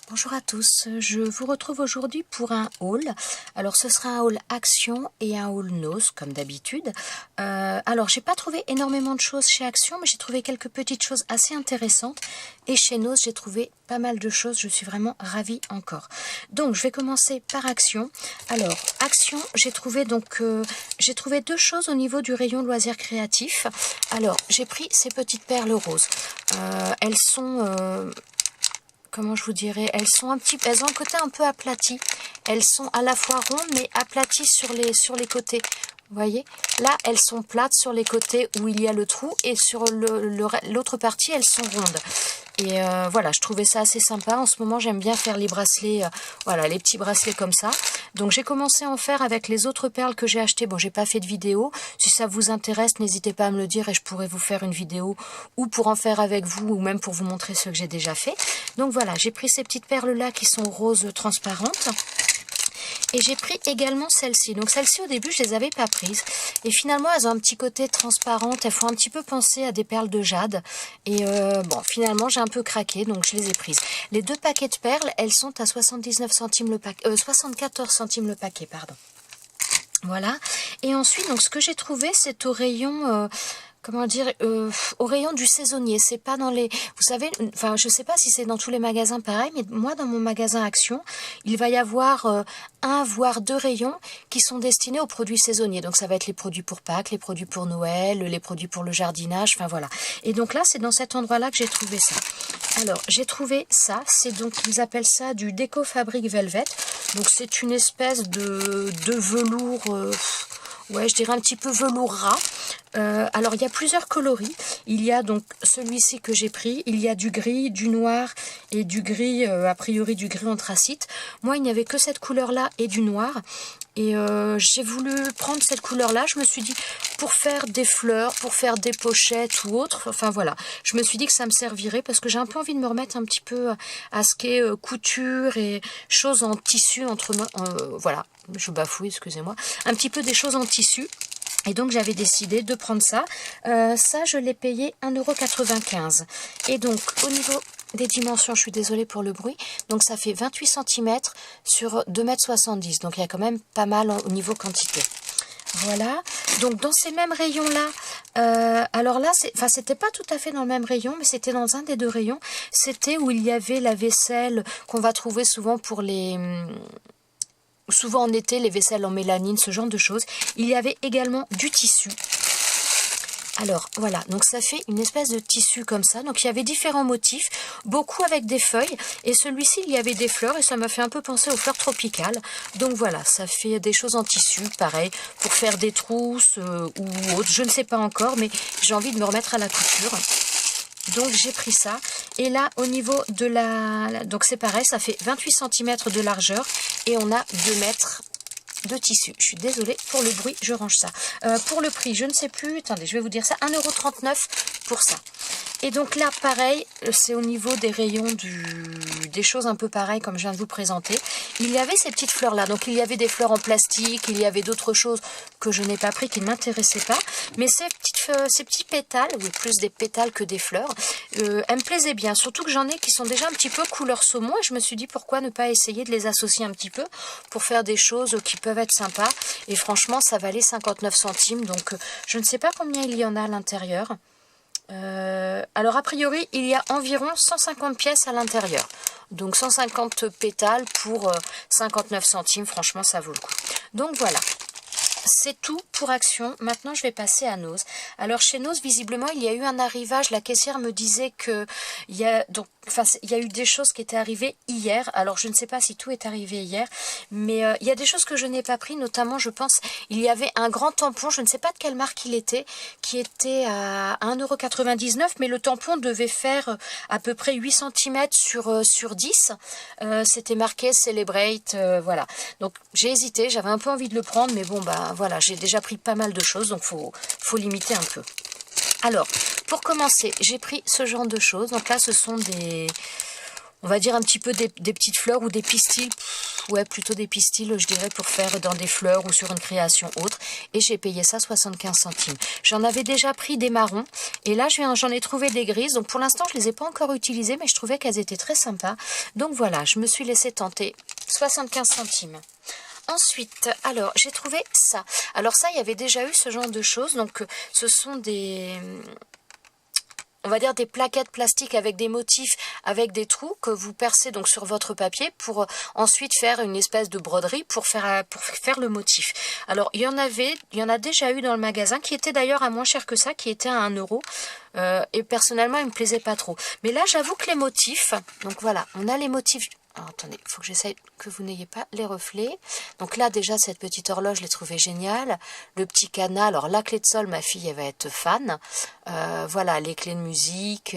Bonjour à tous, je vous retrouve aujourd'hui pour un haul. Alors ce sera un haul Action et un haul Nose comme d'habitude. Alors j'ai pas trouvé énormément de choses chez Action, mais j'ai trouvé quelques petites choses assez intéressantes. Et chez Nose j'ai trouvé pas mal de choses, je suis vraiment ravie encore. Donc je vais commencer par Action. Alors Action, j'ai trouvé deux choses au niveau du rayon loisirs créatifs. Alors j'ai pris ces petites perles roses. Elles sont... comment je vous dirais, elles ont un côté un peu aplati. Elles sont à la fois rondes mais aplaties sur les côtés. Vous voyez, là elles sont plates sur les côtés où il y a le trou et sur l'autre partie elles sont rondes. Et voilà, je trouvais ça assez sympa. En ce moment, j'aime bien faire les bracelets, voilà, les petits bracelets comme ça. Donc, j'ai commencé à en faire avec les autres perles que j'ai achetées. Bon, j'ai pas fait de vidéo. Si ça vous intéresse, n'hésitez pas à me le dire et je pourrais vous faire une vidéo ou pour en faire avec vous ou même pour vous montrer ce que j'ai déjà fait. Donc, voilà, j'ai pris ces petites perles-là qui sont roses transparentes. Et j'ai pris également celles-ci. Donc celles-ci au début je les avais pas prises. Et finalement elles ont un petit côté transparent. Elles font un petit peu penser à des perles de jade. Et bon finalement j'ai un peu craqué donc je les ai prises. Les deux paquets de perles elles sont à 79 centimes le paquet, 74 centimes le paquet pardon. Voilà. Et ensuite donc ce que j'ai trouvé c'est au rayon... comment dire, au rayon du saisonnier, c'est pas dans les, vous savez, enfin je sais pas si c'est dans tous les magasins pareil, mais moi dans mon magasin Action, il va y avoir un voire deux rayons qui sont destinés aux produits saisonniers, donc ça va être les produits pour Pâques, les produits pour Noël, les produits pour le jardinage, enfin voilà. Et donc là c'est dans cet endroit-là que j'ai trouvé ça. Alors j'ai trouvé ça, c'est donc, ils appellent ça du Déco Fabrique Velvet, donc c'est une espèce de velours... ouais, je dirais un petit peu velours ras. Alors, il y a plusieurs coloris. Il y a donc celui-ci que j'ai pris. Il y a du gris, du noir et du gris, a priori du gris anthracite. Moi, il n'y avait que cette couleur-là et du noir. Et j'ai voulu prendre cette couleur-là. Je me suis dit, pour faire des fleurs, pour faire des pochettes ou autre, enfin voilà. Je me suis dit que ça me servirait parce que j'ai un peu envie de me remettre un petit peu à ce qu'est couture et choses en tissu entre moi. Voilà, je bafouille, excusez-moi. Un petit peu des choses en tissu. Et donc j'avais décidé de prendre ça. Ça je l'ai payé 1,95 €. Et donc au niveau des dimensions, je suis désolée pour le bruit, donc ça fait 28 cm sur 2,70 m. Donc il y a quand même pas mal au niveau quantité. Voilà, donc dans ces mêmes rayons-là, alors là, c'était pas tout à fait dans le même rayon, mais c'était dans un des deux rayons. C'était où il y avait la vaisselle qu'on va trouver souvent pour les... souvent en été, les vaisselles en mélanine, ce genre de choses. Il y avait également du tissu. Alors voilà, donc ça fait une espèce de tissu comme ça. Donc il y avait différents motifs, beaucoup avec des feuilles. Et celui-ci, il y avait des fleurs et ça m'a fait un peu penser aux fleurs tropicales. Donc voilà, ça fait des choses en tissu, pareil, pour faire des trousses ou autre. Je ne sais pas encore, mais j'ai envie de me remettre à la couture. Donc j'ai pris ça. Et là au niveau de la... donc c'est pareil, ça fait 28 cm de largeur. Et on a 2 mètres de tissu. Je suis désolée pour le bruit, je range ça. Pour le prix, je ne sais plus. Attendez, je vais vous dire ça. 1,39 € pour ça. Et donc là, pareil, c'est au niveau des rayons des choses un peu pareilles comme je viens de vous présenter. Il y avait ces petites fleurs-là. Donc il y avait des fleurs en plastique, il y avait d'autres choses que je n'ai pas pris, qui ne m'intéressaient pas. Mais ces petits pétales, oui, plus des pétales que des fleurs, elles me plaisaient bien. Surtout que j'en ai qui sont déjà un petit peu couleur saumon. Et je me suis dit, pourquoi ne pas essayer de les associer un petit peu pour faire des choses qui peuvent être sympas. Et franchement, ça valait 59 centimes. Donc je ne sais pas combien il y en a à l'intérieur. Alors a priori il y a environ 150 pièces à l'intérieur, donc 150 pétales pour 59 centimes, franchement ça vaut le coup. Donc voilà, c'est tout pour Action. Maintenant je vais passer à Nose. Alors chez Nose visiblement il y a eu un arrivage, la caissière me disait que il y a eu des choses qui étaient arrivées hier. Alors je ne sais pas si tout est arrivé hier, mais il y a des choses que je n'ai pas pris, notamment je pense il y avait un grand tampon, je ne sais pas de quelle marque il était, qui était à 1,99 €, mais le tampon devait faire à peu près 8 cm sur 10. C'était marqué Celebrate, voilà. Donc j'ai hésité, j'avais un peu envie de le prendre, mais bon bah voilà, j'ai déjà pris pas mal de choses, donc faut limiter un peu. Alors, pour commencer, j'ai pris ce genre de choses. Donc là, ce sont des... on va dire un petit peu des petites fleurs ou des pistils. Ouais, plutôt des pistils, je dirais, pour faire dans des fleurs ou sur une création autre. Et j'ai payé ça 75 centimes. J'en avais déjà pris des marrons. Et là, j'en ai trouvé des grises. Donc pour l'instant, je les ai pas encore utilisées, mais je trouvais qu'elles étaient très sympas. Donc voilà, je me suis laissée tenter. 75 centimes. Ensuite, alors, j'ai trouvé ça. Alors ça, il y avait déjà eu ce genre de choses. Donc, ce sont des... on va dire des plaquettes plastiques avec des motifs, avec des trous que vous percez donc sur votre papier pour ensuite faire une espèce de broderie pour faire le motif. Alors, il y en a déjà eu dans le magasin qui était d'ailleurs à moins cher que ça, qui était à 1 euro. Et personnellement, il me plaisait pas trop. Mais là, j'avoue que les motifs, donc voilà, on a les motifs... alors, attendez, il faut que j'essaye que vous n'ayez pas les reflets. Donc là, déjà, cette petite horloge, je l'ai trouvée géniale. Le petit cadenas, alors la clé de sol, ma fille, elle va être fan. Voilà, les clés de musique.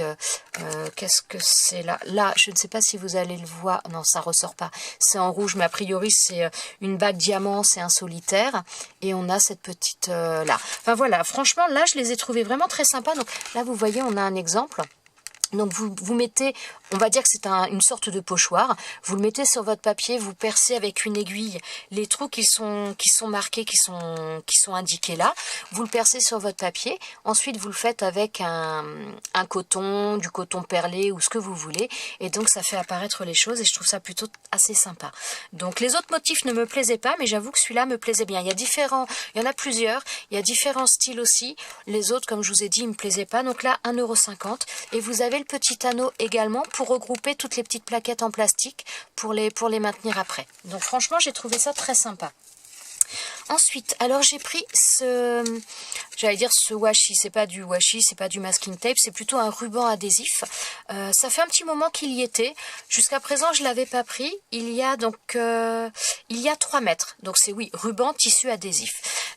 Qu'est-ce que c'est là? Là, je ne sais pas si vous allez le voir. Non, ça ressort pas. C'est en rouge, mais a priori, c'est une bague diamant, c'est un solitaire. Et on a cette petite là. Enfin voilà, franchement, là, je les ai trouvés vraiment très sympas. Donc là, vous voyez, on a un exemple. Donc vous mettez, on va dire que c'est une sorte de pochoir, vous le mettez sur votre papier, vous percez avec une aiguille les trous qui sont marqués, qui sont indiqués là, vous le percez sur votre papier, ensuite vous le faites avec un coton, du coton perlé ou ce que vous voulez, et donc ça fait apparaître les choses et je trouve ça plutôt assez sympa. Donc les autres motifs ne me plaisaient pas, mais j'avoue que celui-là me plaisait bien. Il y en a plusieurs, il y a différents styles aussi, les autres comme je vous ai dit, ils me plaisaient pas, donc là 1,50 € et vous avez le petit anneau également pour regrouper toutes les petites plaquettes en plastique pour les maintenir après. Donc franchement, j'ai trouvé ça très sympa. Ensuite, alors j'ai pris ce washi, c'est pas du washi, c'est pas du masking tape, c'est plutôt un ruban adhésif. Ça fait un petit moment qu'il y était. Jusqu'à présent, je l'avais pas pris. Il y a 3 mètres. Donc c'est oui, ruban tissu adhésif.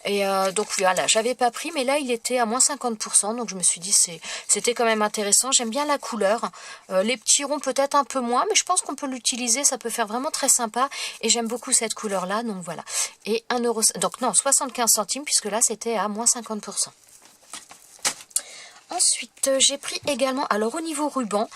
Et donc voilà, j'avais pas pris, mais là il était à moins 50%. Donc je me suis dit c'était quand même intéressant. J'aime bien la couleur. Les petits ronds peut-être un peu moins, mais je pense qu'on peut l'utiliser. Ça peut faire vraiment très sympa. Et j'aime beaucoup cette couleur là. Donc voilà. Et 1 €. Donc non, 75 centimes, puisque là, c'était à moins 50%. Ensuite, j'ai pris également, alors au niveau ruban,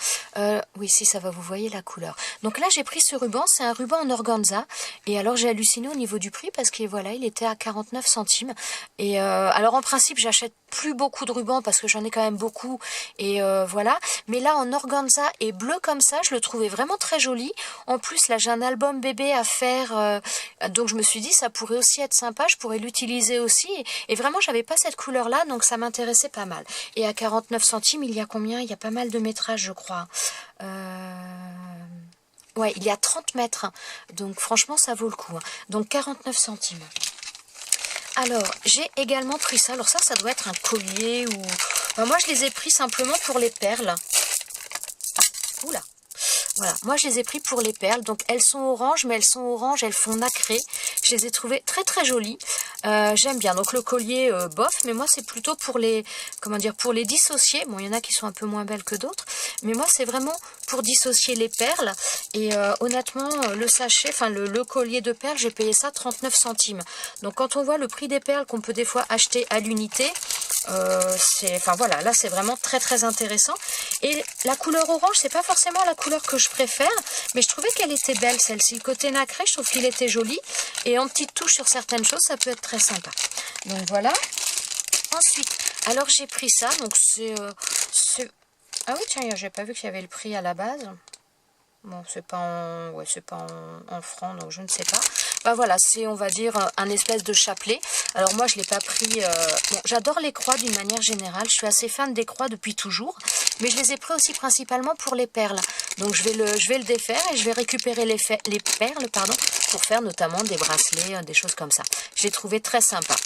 oui, si ça va, vous voyez la couleur. Donc là, j'ai pris ce ruban, c'est un ruban en organza. Et alors, j'ai halluciné au niveau du prix parce que voilà, il était à 49 centimes. Et alors, en principe, j'achète plus beaucoup de rubans parce que j'en ai quand même beaucoup. Et voilà. Mais là, en organza et bleu comme ça, je le trouvais vraiment très joli. En plus, là, j'ai un album bébé à faire. Donc, je me suis dit, ça pourrait aussi être sympa. Je pourrais l'utiliser aussi. Et vraiment, j'avais pas cette couleur-là, donc ça m'intéressait pas mal. Et à 49 centimes, il y a combien? Il y a pas mal de métrage, je crois. Ouais, il y a 30 mètres. Donc, franchement, ça vaut le coup. Donc, 49 centimes. Alors, j'ai également pris ça. Alors ça doit être un collier ou... Enfin, moi, je les ai pris simplement pour les perles. Oula. Voilà, moi je les ai pris pour les perles, donc elles sont oranges, mais elles sont oranges, elles font nacré. Je les ai trouvées très très jolies. J'aime bien, donc le collier bof, mais moi c'est plutôt pour les, pour les dissocier. Bon, il y en a qui sont un peu moins belles que d'autres, mais moi c'est vraiment pour dissocier les perles. Et honnêtement, le sachet, enfin le collier de perles, j'ai payé ça 39 centimes. Donc quand on voit le prix des perles qu'on peut des fois acheter à l'unité, enfin voilà, là c'est vraiment très très intéressant. Et la couleur orange, c'est pas forcément la couleur que je préfère, mais je trouvais qu'elle était belle celle-ci. Le côté nacré, je trouve qu'il était joli, et en petite touche sur certaines choses, ça peut être très sympa. Donc voilà. Ensuite, alors j'ai pris ça, donc c'est ah oui tiens, j'ai pas vu qu'il y avait le prix à la base. Bon, c'est pas en francs, donc je ne sais pas. Bah voilà, c'est, on va dire, un espèce de chapelet. Alors moi, je l'ai pas pris... Bon, j'adore les croix d'une manière générale. Je suis assez fan des croix depuis toujours. Mais je les ai pris aussi principalement pour les perles. Donc je vais le défaire et je vais récupérer les perles, pardon, pour faire notamment des bracelets, des choses comme ça. Je l'ai trouvé très sympa.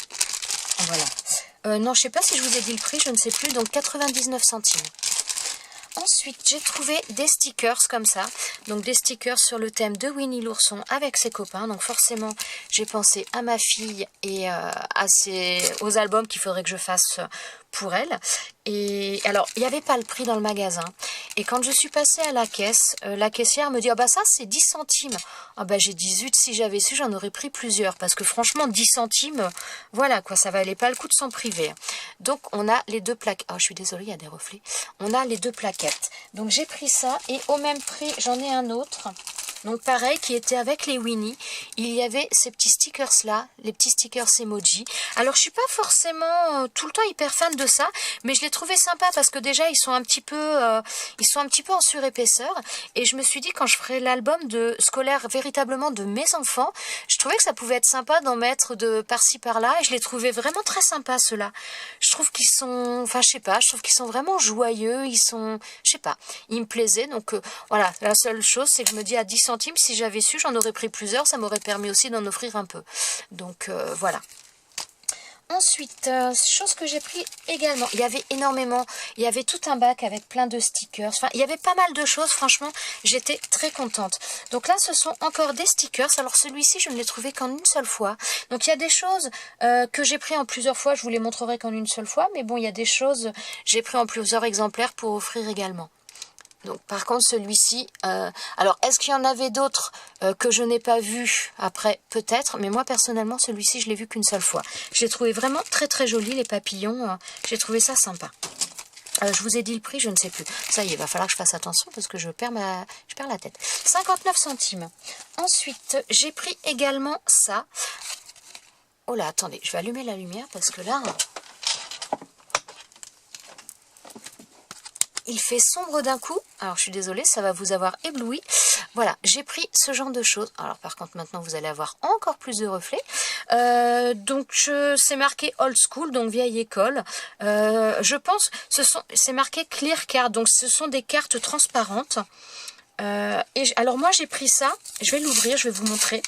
Voilà. Non, je sais pas si je vous ai dit le prix, je ne sais plus. Donc 99 centimes. Ensuite, j'ai trouvé des stickers comme ça. Donc des stickers sur le thème de Winnie l'ourson avec ses copains. Donc forcément, j'ai pensé à ma fille et aux albums qu'il faudrait que je fasse pour elle. Et alors, il n'y avait pas le prix dans le magasin. Et quand je suis passée à la caisse, la caissière me dit « Ah bah ça, c'est 10 centimes. » Ah bah j'ai dit « Zut, si j'avais su, j'en aurais pris plusieurs. » Parce que franchement, 10 centimes, voilà quoi, ça valait pas le coup de s'en priver. Donc, on a les deux plaquettes. Oh, je suis désolée, il y a des reflets. On a les deux plaquettes. Donc, j'ai pris ça. Et au même prix, j'en ai un autre. Donc pareil, qui était avec les Winnie. Il y avait ces petits stickers là, les petits stickers emoji. Alors je suis pas forcément tout le temps hyper fan de ça, mais je l'ai trouvé sympa parce que déjà ils sont un petit peu en surépaisseur. Et je me suis dit, quand je ferai l'album de scolaire véritablement de mes enfants, je trouvais que ça pouvait être sympa d'en mettre de par-ci par-là. Et je les trouvais vraiment très sympas ceux-là. Je trouve qu'ils sont, enfin je sais pas, je trouve qu'ils sont vraiment joyeux. Ils sont, je sais pas, ils me plaisaient. Donc voilà, la seule chose c'est que je me dis à 10 centimes, si j'avais su, j'en aurais pris plusieurs. Ça m'aurait permis aussi d'en offrir un peu. Donc voilà. Ensuite, chose que j'ai pris également, il y avait énormément, il y avait tout un bac avec plein de stickers, enfin il y avait pas mal de choses, franchement j'étais très contente. Donc là ce sont encore des stickers, alors celui-ci je ne l'ai trouvé qu'en une seule fois. Donc il y a des choses que j'ai pris en plusieurs fois, je vous les montrerai qu'en une seule fois, mais bon il y a des choses, j'ai pris en plusieurs exemplaires pour offrir également. Donc par contre celui-ci, alors est-ce qu'il y en avait d'autres que je n'ai pas vu après? Peut-être, mais moi personnellement celui-ci je l'ai vu qu'une seule fois. Je l'ai trouvé vraiment très très joli, les papillons, j'ai trouvé ça sympa. Je vous ai dit le prix, je ne sais plus. Ça y est, il va falloir que je fasse attention parce que je perds la tête. 59 centimes. Ensuite, j'ai pris également ça. Oh là, attendez, je vais allumer la lumière parce que là... Il fait sombre d'un coup. Alors, je suis désolée, ça va vous avoir ébloui. Voilà, j'ai pris ce genre de choses. Alors, par contre, maintenant, vous allez avoir encore plus de reflets. Donc, c'est marqué Old School, donc vieille école. Je pense, c'est marqué Clear Card, donc ce sont des cartes transparentes. Alors, moi, j'ai pris ça. Je vais l'ouvrir, je vais vous montrer.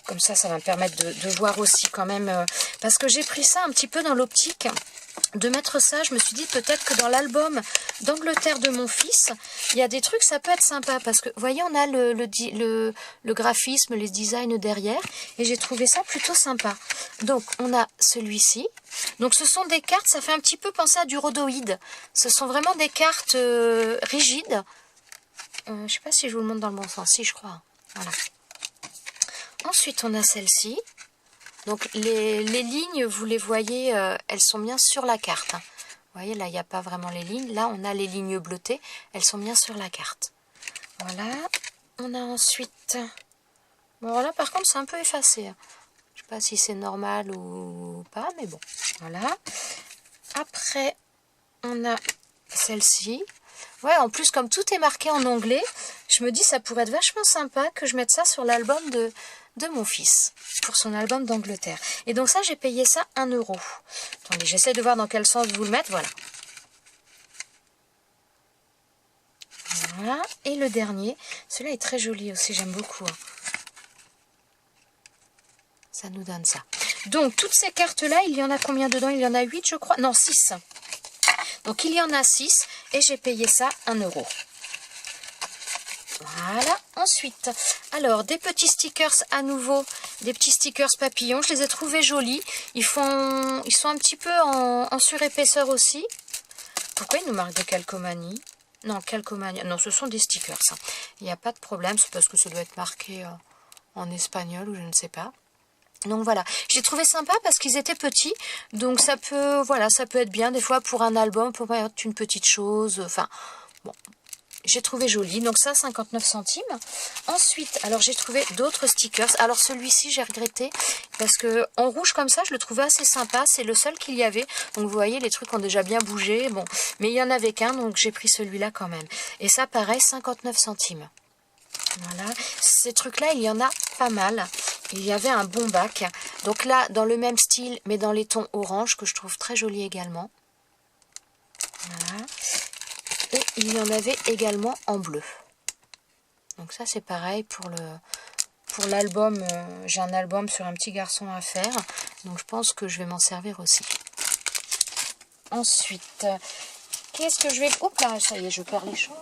Comme ça va me permettre de voir aussi quand même. Parce que j'ai pris ça un petit peu dans l'optique de mettre ça. Je me suis dit peut-être que dans l'album d'Angleterre de mon fils, il y a des trucs, ça peut être sympa. Parce que, vous voyez, on a le graphisme, les designs derrière. Et j'ai trouvé ça plutôt sympa. Donc, on a celui-ci. Donc, ce sont des cartes, ça fait un petit peu penser à du rhodoïde. Ce sont vraiment des cartes rigides. Je ne sais pas si je vous le montre dans le bon sens. Si, je crois. Voilà. Ensuite, on a celle-ci. Donc, les lignes, vous les voyez, elles sont bien sur la carte. Vous voyez, là, il n'y a pas vraiment les lignes. Là, on a les lignes bleutées. Elles sont bien sur la carte. Voilà. On a ensuite... Bon, là, par contre, c'est un peu effacé. Je ne sais pas si c'est normal ou pas, mais bon. Voilà. Après, on a celle-ci. Ouais, en plus, comme tout est marqué en anglais, je me dis ça pourrait être vachement sympa que je mette ça sur l'album de mon fils, pour son album d'Angleterre. Et donc ça, j'ai payé ça 1 €. Attendez, j'essaie de voir dans quel sens vous le mettre, voilà. Voilà, et le dernier, celui-là est très joli aussi, j'aime beaucoup. Ça nous donne ça. Donc, toutes ces cartes-là, il y en a combien dedans? Il y en a 8, je crois. Non, 6. Donc, il y en a 6 et j'ai payé ça 1 €. Voilà. Ensuite, alors, des petits stickers à nouveau, des petits stickers papillons. Je les ai trouvés jolis. Ils sont un petit peu en surépaisseur aussi. Pourquoi ils nous marquent de calcomanie? Non, calcomanie. Non, ce sont des stickers. Ça. Il n'y a pas de problème. C'est parce que ça doit être marqué en espagnol ou je ne sais pas. Donc voilà, j'ai trouvé sympa parce qu'ils étaient petits, donc ça peut, voilà, ça peut être bien des fois pour un album, pour être une petite chose, enfin, bon, j'ai trouvé joli, donc ça 59 centimes. Ensuite, alors j'ai trouvé d'autres stickers, alors celui-ci j'ai regretté, parce que en rouge comme ça, je le trouvais assez sympa, c'est le seul qu'il y avait, donc vous voyez, les trucs ont déjà bien bougé, bon, mais il y en avait qu'un, donc j'ai pris celui-là quand même. Et ça pareil, 59 centimes. Voilà, ces trucs-là, il y en a pas mal. Il y avait un bon bac. Donc là, dans le même style, mais dans les tons orange, que je trouve très joli également. Voilà. Et il y en avait également en bleu. Donc ça, c'est pareil pour l'album. J'ai un album sur un petit garçon à faire. Donc je pense que je vais m'en servir aussi. Ensuite, qu'est-ce que je vais... Hop là, ça y est, je perds les choses.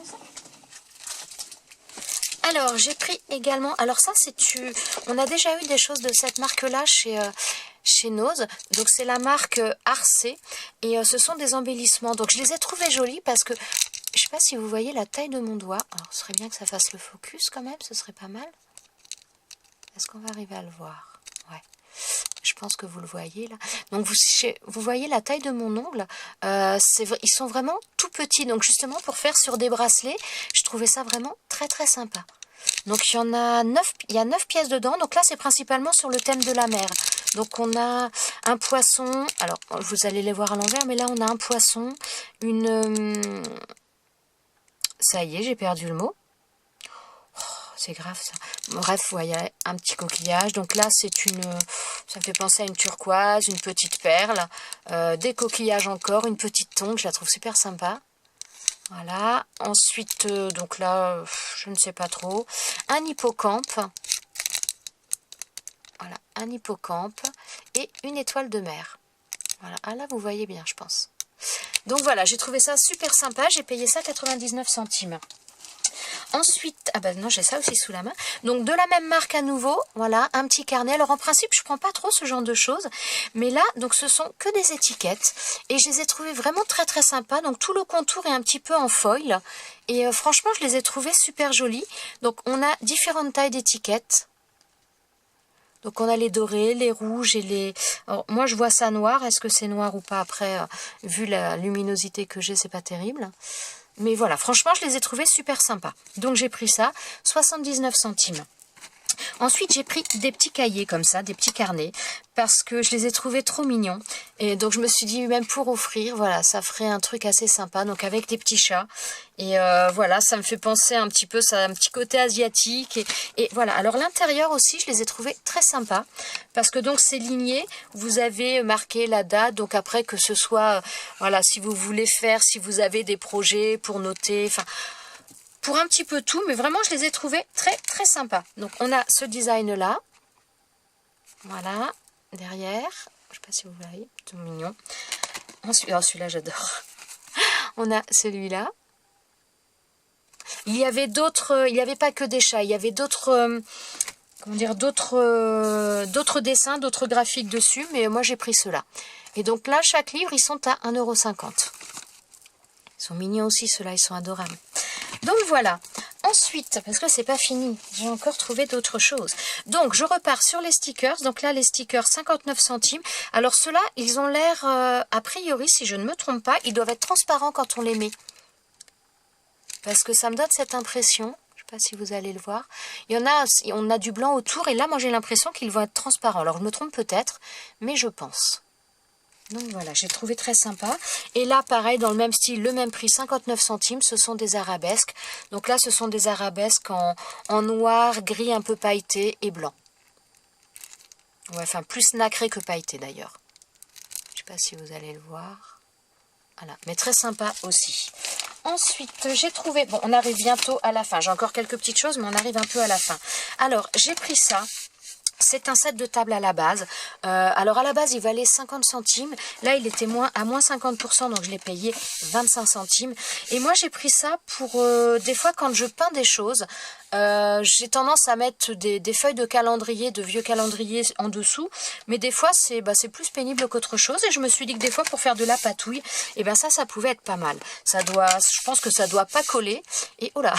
Alors, j'ai pris également... Alors ça, on a déjà eu des choses de cette marque-là chez Nose. Donc, c'est la marque Arce. Et ce sont des embellissements. Donc, je les ai trouvés jolis parce que... Je ne sais pas si vous voyez la taille de mon doigt. Alors, ce serait bien que ça fasse le focus quand même. Ce serait pas mal. Est-ce qu'on va arriver à le voir? Ouais. Je pense que vous le voyez là. Donc vous voyez la taille de mon ongle. Ils sont vraiment tout petits. Donc justement pour faire sur des bracelets, je trouvais ça vraiment très très sympa. Donc il y en a 9, il y a 9 pièces dedans. Donc là, c'est principalement sur le thème de la mer. Donc on a un poisson, alors vous allez les voir à l'envers, mais là on a un poisson, ça y est, j'ai perdu le mot. Oh, c'est grave ça. Bref, vous voyez, un petit coquillage. Donc là, ça me fait penser à une turquoise, une petite perle, des coquillages encore, une petite tongue, je la trouve super sympa. Voilà. Ensuite, donc là, je ne sais pas trop. Un hippocampe. Voilà, un hippocampe et une étoile de mer. Voilà, ah là vous voyez bien je pense. Donc voilà, j'ai trouvé ça super sympa, j'ai payé ça 99 centimes. Ensuite, ah ben non, j'ai ça aussi sous la main. Donc de la même marque à nouveau, voilà, un petit carnet. Alors en principe, je prends pas trop ce genre de choses, mais là, donc ce sont que des étiquettes et je les ai trouvées vraiment très très sympas. Donc tout le contour est un petit peu en foil et franchement, je les ai trouvées super jolies. Donc on a différentes tailles d'étiquettes. Donc on a les dorés, les rouges et les... Alors, moi je vois ça noir, est-ce que c'est noir ou pas après, vu la luminosité que j'ai, c'est pas terrible. Mais voilà, franchement je les ai trouvés super sympas. Donc j'ai pris ça, 79 centimes. Ensuite, j'ai pris des petits cahiers comme ça, des petits carnets, parce que je les ai trouvés trop mignons. Et donc, je me suis dit, même pour offrir, voilà, ça ferait un truc assez sympa, donc avec des petits chats. Et voilà, ça me fait penser un petit peu, ça a un petit côté asiatique. Et voilà, alors l'intérieur aussi, je les ai trouvés très sympas, parce que donc, c'est ligné, vous avez marqué la date, donc après que ce soit, voilà, si vous voulez faire, si vous avez des projets pour noter, enfin... Pour un petit peu tout, mais vraiment je les ai trouvés très très sympas. Donc on a ce design là, voilà, derrière, je sais pas si vous voyez, tout mignon. Ensuite, oh, celui-là j'adore. On a celui-là. Il y avait d'autres, il n'y avait pas que des chats, il y avait d'autres, comment dire, d'autres dessins, d'autres graphiques dessus, mais moi j'ai pris ceux-là. Et donc là, chaque livre, ils sont à 1,50 €. Ils sont mignons aussi, ceux-là, ils sont adorables. Donc voilà, ensuite, parce que c'est pas fini, j'ai encore trouvé d'autres choses. Donc je repars sur les stickers, donc là les stickers 59 centimes. Alors ceux-là, ils ont l'air, a priori, si je ne me trompe pas, ils doivent être transparents quand on les met. Parce que ça me donne cette impression, je ne sais pas si vous allez le voir. Il y en a, on a du blanc autour et là moi j'ai l'impression qu'ils vont être transparents. Alors je me trompe peut-être, mais je pense. Donc voilà, j'ai trouvé très sympa. Et là, pareil, dans le même style, le même prix, 59 centimes, ce sont des arabesques. Donc là, ce sont des arabesques en noir, gris un peu pailleté et blanc. Ouais, enfin, plus nacré que pailleté d'ailleurs. Je ne sais pas si vous allez le voir. Voilà, mais très sympa aussi. Ensuite, j'ai trouvé... Bon, on arrive bientôt à la fin. J'ai encore quelques petites choses, mais on arrive un peu à la fin. Alors, j'ai pris ça. C'est un set de table à la base. Alors à la base, il valait 50 centimes. Là, il était à moins 50%, donc je l'ai payé 25 centimes. Et moi, j'ai pris ça pour des fois quand je peins des choses. J'ai tendance à mettre des feuilles de calendrier, de vieux calendriers en dessous. Mais des fois, c'est plus pénible qu'autre chose. Et je me suis dit que des fois, pour faire de la patouille, et ben ça pouvait être pas mal. Je pense que ça doit pas coller. Et oh là,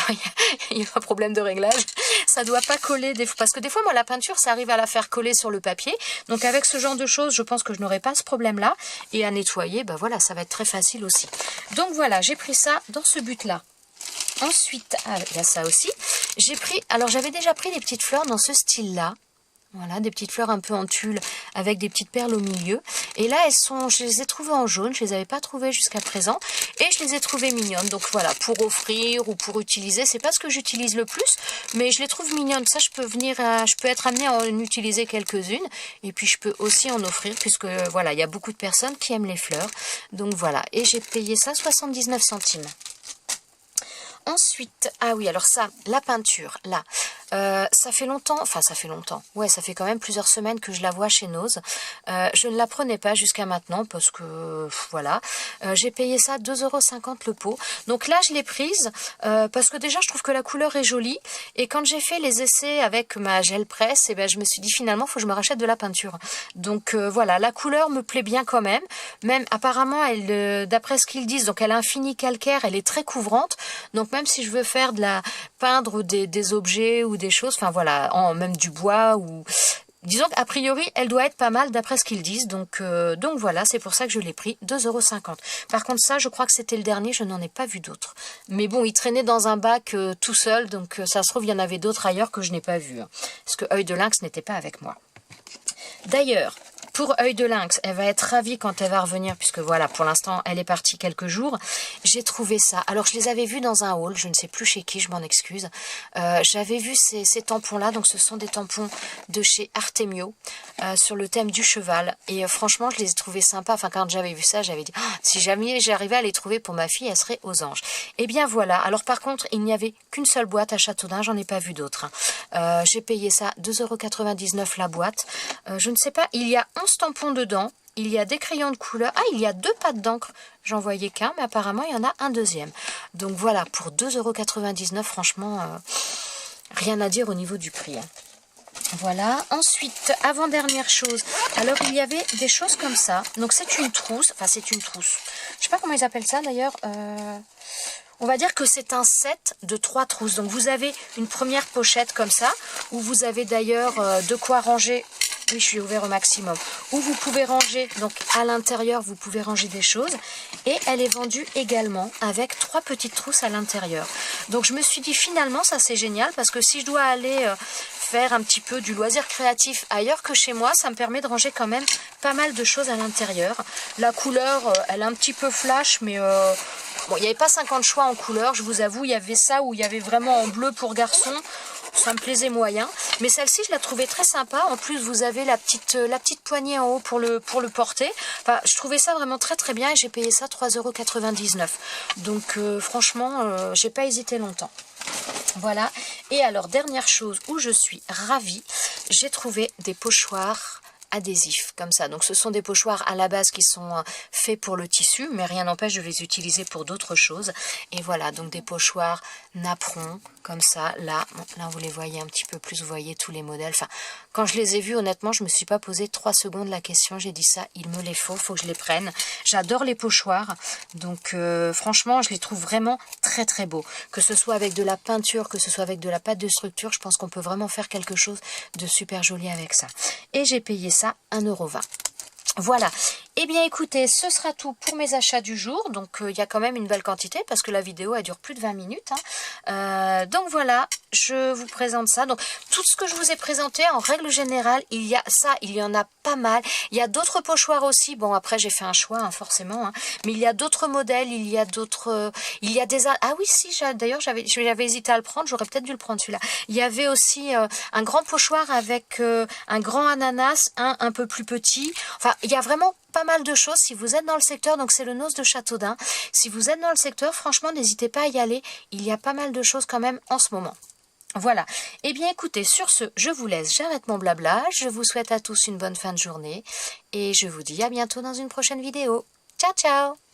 il y a un problème de réglage. Ça doit pas coller parce que des fois, moi, la peinture, ça arrive à la faire coller sur le papier. Donc avec ce genre de choses, je pense que je n'aurai pas ce problème-là. Et à nettoyer, ben voilà, ça va être très facile aussi. Donc voilà, j'ai pris ça dans ce but-là. Ensuite, il y a ça aussi. Alors j'avais déjà pris des petites fleurs dans ce style-là. Voilà, des petites fleurs un peu en tulle avec des petites perles au milieu. Et là, je les ai trouvées en jaune. Je les avais pas trouvées jusqu'à présent. Et je les ai trouvées mignonnes. Donc voilà, pour offrir ou pour utiliser. C'est pas ce que j'utilise le plus, mais je les trouve mignonnes. Ça, je peux être amenée à en utiliser quelques-unes. Et puis, je peux aussi en offrir puisque voilà, il y a beaucoup de personnes qui aiment les fleurs. Donc voilà. Et j'ai payé ça 79 centimes. Ensuite, ah oui, alors ça, la peinture, là, ça fait longtemps, ouais, ça fait quand même plusieurs semaines que je la vois chez Nose. Je ne la prenais pas jusqu'à maintenant parce que, voilà, j'ai payé ça 2,50 € le pot. Donc là, je l'ai prise parce que déjà, je trouve que la couleur est jolie. Et quand j'ai fait les essais avec ma gel presse, eh ben, je me suis dit finalement, il faut que je me rachète de la peinture. Donc voilà, la couleur me plaît bien quand même. Même apparemment, d'après ce qu'ils disent, donc elle a un fini calcaire, elle est très couvrante. Donc même si je veux faire peindre des objets ou des choses, enfin voilà, même du bois ou disons qu'a priori, elle doit être pas mal d'après ce qu'ils disent. Donc voilà, c'est pour ça que je l'ai pris, 2,50 €. Par contre, ça, je crois que c'était le dernier, je n'en ai pas vu d'autres. Mais bon, il traînait dans un bac tout seul, donc ça se trouve, il y en avait d'autres ailleurs que je n'ai pas vu. Hein, parce que Œil de Lynx n'était pas avec moi. D'ailleurs, pour Œil de Lynx, elle va être ravie quand elle va revenir, puisque voilà, pour l'instant, elle est partie quelques jours. J'ai trouvé ça. Alors, je les avais vus dans un haul, je ne sais plus chez qui, je m'en excuse. J'avais vu ces tampons-là, donc ce sont des tampons de chez Artemio, sur le thème du cheval. Et franchement, je les ai trouvés sympas. Enfin, quand j'avais vu ça, j'avais dit, oh, si jamais j'arrivais à les trouver pour ma fille, elle serait aux anges. Et bien voilà. Alors, par contre, il n'y avait qu'une seule boîte à Châteaudun, j'en ai pas vu d'autres. Hein. J'ai payé ça 2,99 € la boîte. Je ne sais pas, il y a 11 tampons dedans, il y a des crayons de couleur, il y a 2 pattes d'encre, j'en voyais qu'un, mais apparemment il y en a un deuxième. Donc voilà, pour 2,99 €, franchement, rien à dire au niveau du prix. Hein. Voilà, ensuite, avant-dernière chose, alors il y avait des choses comme ça, donc c'est une trousse, enfin c'est une trousse, je sais pas comment ils appellent ça d'ailleurs, on va dire que c'est un set de 3 trousses. Donc vous avez une première pochette comme ça, où vous avez d'ailleurs de quoi ranger. Oui, je suis ouvert au maximum. Où vous pouvez ranger, donc à l'intérieur, vous pouvez ranger des choses. Et elle est vendue également avec 3 petites trousses à l'intérieur. Donc je me suis dit finalement, ça c'est génial, parce que si je dois aller faire un petit peu du loisir créatif ailleurs que chez moi, ça me permet de ranger quand même pas mal de choses à l'intérieur. La couleur, elle est un petit peu flash, mais... bon, il n'y avait pas 50 choix en couleur, je vous avoue, il y avait ça où il y avait vraiment en bleu pour garçon, ça me plaisait moyen. Mais celle-ci, je la trouvais très sympa. En plus, vous avez la petite poignée en haut pour le porter. Enfin, je trouvais ça vraiment très très bien et j'ai payé ça 3,99 €. Donc franchement, j'ai pas hésité longtemps. Voilà. Et alors, dernière chose où je suis ravie, j'ai trouvé des pochoirs adhésifs comme ça. Donc ce sont des pochoirs à la base qui sont faits pour le tissu, mais rien n'empêche de les utiliser pour d'autres choses. Et voilà, donc des pochoirs napperon comme ça. Là vous les voyez un petit peu plus, vous voyez tous les modèles. Enfin, quand je les ai vus, honnêtement, je me suis pas posé 3 secondes la question. J'ai dit ça, il me les faut que je les prenne. J'adore les pochoirs, donc franchement, je les trouve vraiment très très beaux. Que ce soit avec de la peinture, que ce soit avec de la pâte de structure, je pense qu'on peut vraiment faire quelque chose de super joli avec ça. Et j'ai payé ça 1,20 €. Voilà, eh bien écoutez, ce sera tout pour mes achats du jour, donc il y a quand même une belle quantité parce que la vidéo elle dure plus de 20 minutes. Hein. Donc voilà, je vous présente ça. Donc tout ce que je vous ai présenté, en règle générale, il y a ça, il y en a pas mal. Il y a d'autres pochoirs aussi, bon après j'ai fait un choix hein, forcément, hein. Mais il y a d'autres modèles, il y a d'autres... il y a des... Ah oui si, d'ailleurs j'avais hésité à le prendre, j'aurais peut-être dû le prendre celui-là. Il y avait aussi un grand pochoir avec un grand ananas, un peu plus petit. Enfin, il y a vraiment pas mal de choses si vous êtes dans le secteur, donc c'est le Noz de Châteaudun. Si vous êtes dans le secteur, franchement, n'hésitez pas à y aller. Il y a pas mal de choses quand même en ce moment. Voilà. Eh bien, écoutez, sur ce, je vous laisse, j'arrête mon blabla. Je vous souhaite à tous une bonne fin de journée et je vous dis à bientôt dans une prochaine vidéo. Ciao, ciao!